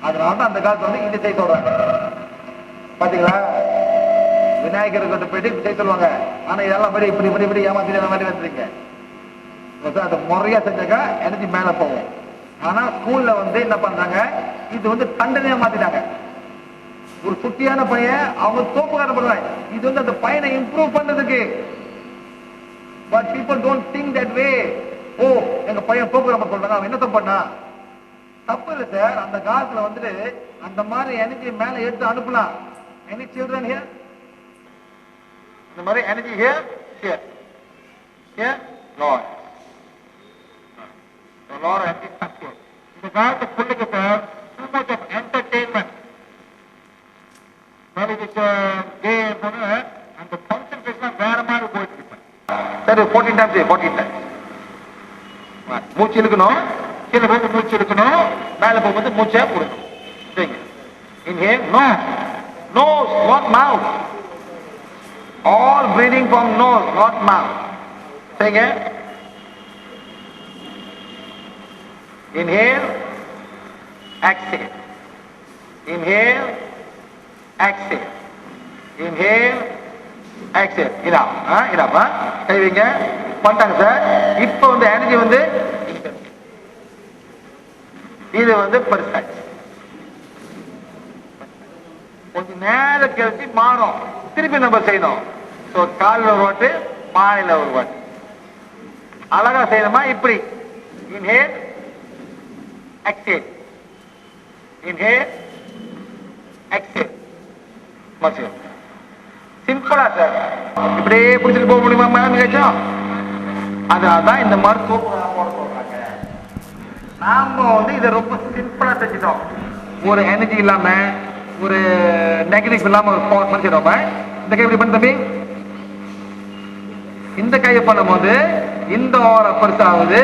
அதனாலதான் அந்த காலத்துல வந்து இது செய்ய சொல்றாங்க. பாத்தீங்களா, விநாயகர் கிட்ட போயிட்டு செய்ய சொல்லுவாங்க. ஆனா இதெல்லாம் மாதிரி இப்படி ஏமாத்தி அந்த மாதிரி வந்துருங்க. அது முறையா செஞ்சாக்கா எனர்ஜி மேல போகும். ஆனா ஸ்கூல்ல வந்து என்ன பண்றாங்க, இது வந்து தண்டனையா மாத்திட்டாங்க. ஒரு குட்டியான பையன் அவங்க தோப்புக்கார பண்றாங்க, இது வந்து அந்த பையனை இம்ப்ரூவ் பண்ணதுக்கு. But people don't think that way. ஓ, எங்க பையன் தோப்புக்கார சொல்றாங்க, அவன் என்ன பண்ணா? தப்பு இல்லை சார். அந்த காலத்துல வந்துட்டு அந்த மாதிரி எனர்ஜி மேல எடுத்து அனுப்பலாம். Any children here? இந்த மாதிரி energy here here here no இந்த காலத்து பிள்ளைக்கு sir too much of entertainment. அந்த கான்சென்ட்ரேஷன் வேற மாதிரி போயிட்டு இருப்பேன். சரி, 14 times 14 times மூச்சு இழுக்கணும், கீழே போய் மூச்சு இழுக்கணும், மேல போகும்போது மூச்சை கொடுக்கணும். சரிங்க. Inhale, nose, not mouth. All breathing from nose, not mouth. சரிங்க. Inhale, exhale. Inhale, exhale. Inhale, exhale. enough. கை வைங்க. பண்ணிட்டாங்க சார். இப்போ வந்து எனர்ஜி வந்து இது வந்து பெருசாச்சு. கொஞ்சம் நேரம் கழிச்சு மாறும், திருப்பி நம்ம செய்யணும். காலையில் ஒரு வாட்டு, மாலையில் ஒரு வாட்டு. அழகா செய்யணுமா? இப்படி இன்ஹேல், எக்ஸேல், இன்ஹேல், எக்ஸேல். சிம்பிளா சார். இப்படியே பிடிச்சிட்டு போக முடியுமா மேம்? அதனால்தான் இந்த மருத்துவம் போட சொல்றாங்க. நாம வந்து இதை ரொம்ப சிம்பிளா செஞ்சிட்டோம். ஒரு எனர்ஜி இல்லாம, ஒரு நெகட்டிவ் இல்லாம ஒரு பண்ணிடுறோம். இந்த கை எப்படி பண்ண தம்பி? இந்த கையை பண்ணும் போது இந்த ஓர பெருசாகுது,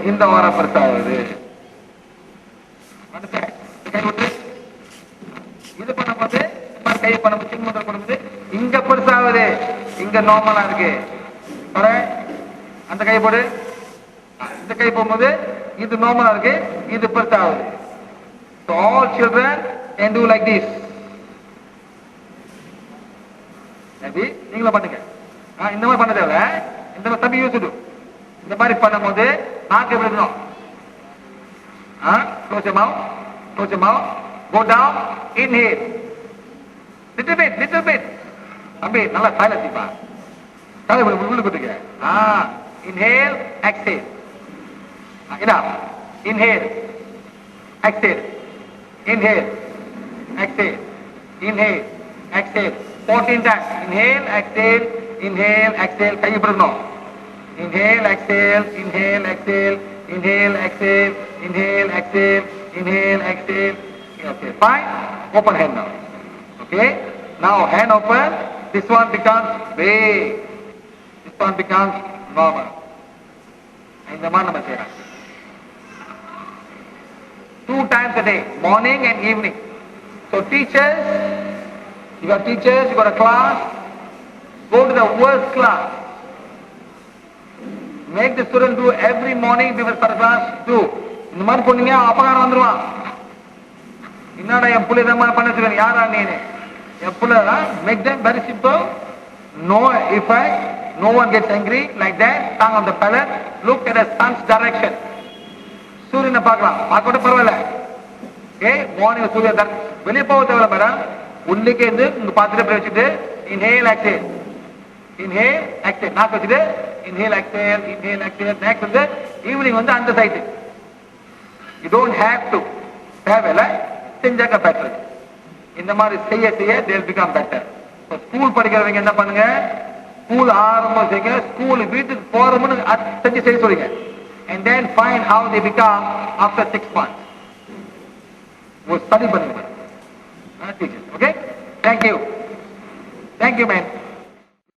இந்த ஓர பெருசாகுது. இது பண்ணும்போது கையை பண்ணும்போது சின்ன பண்ணும்போது இங்க பெருசாகுது, இங்க நார்மலா இருக்கு. அந்த கை போடு. இந்த கை போகும்போது இது நார்மலா இருக்கு, இது பெருசாகுது. So all children can do like this. நீங்களும் பண்ணுங்க. இந்த மாதிரி பண்ண தேவை. இந்த மாதிரி தம்பி யூஸ் இந்த மாதிரி பண்ணும்போது நாக்கு எப்படி இருக்கணும்? Close your mouth, close your mouth, go down, inhale. Little bit. தம்பி நல்லா சைலன்ஸ் இப்ப. தலை உள்ள கொடுங்க. Inhale, exhale. Enough. Inhale, exhale. Inhale, exhale. Inhale, exhale. 14 times. Inhale, exhale, inhale, exhale. Kay ibro. Inhale, exhale, inhale, exhale, inhale, exhale, inhale, exhale, inhale, exhale. Okay, fine. Open hand now. Okay. Now hand open. This one becomes big. This one becomes normal. இந்த மாதிரி நம்ம செய்யலாம். 2 times a day, morning and evening. So teachers, you got a class, go to the worst class. Make the student do every morning before start class do. இந்த மாதிரி பண்ணீங்க அப்பகாரம் வந்துருவான். என்னடா என் புள்ள இந்த மாதிரி பண்ண சொல்லுங்க, யாரா நீனு? என் புள்ள make them very simple, no effect, no one gets angry like that. Tongue on the palate, look at the sun's direction. சூரியனை பார்க்கலாம், பார்க்கக்கூட பரவாயில்ல. ஓகே, மார்னிங் சூரியன் வெளியே போக தேவையில்ல மேடம். உள்ளுக்கே இருந்து உங்க பார்த்துட்டு அப்படியே வச்சுட்டு இன்ஹேல் எக்ஸேல், இன்ஹேல் எக்ஸேல், நாக்கு வச்சுட்டு inhale exhale, inhale exhale. Next வந்து ஈவினிங் வந்து அந்த side. You don't have to, தேவையில்ல, செஞ்சாக்க பெட்டர். இந்த மாதிரி செய்ய they will become better. School படிக்கிறவங்க என்ன பண்ணுங்க, ஸ்கூல் ஆரம்பம் செய்யுங்க, ஸ்கூல் வீட்டுக்கு போற முன்னு செஞ்சு செய்ய சொல்லுங்க. And then find how they become after 6 months. वो study बनेगा, teachers. Okay? Thank you, man.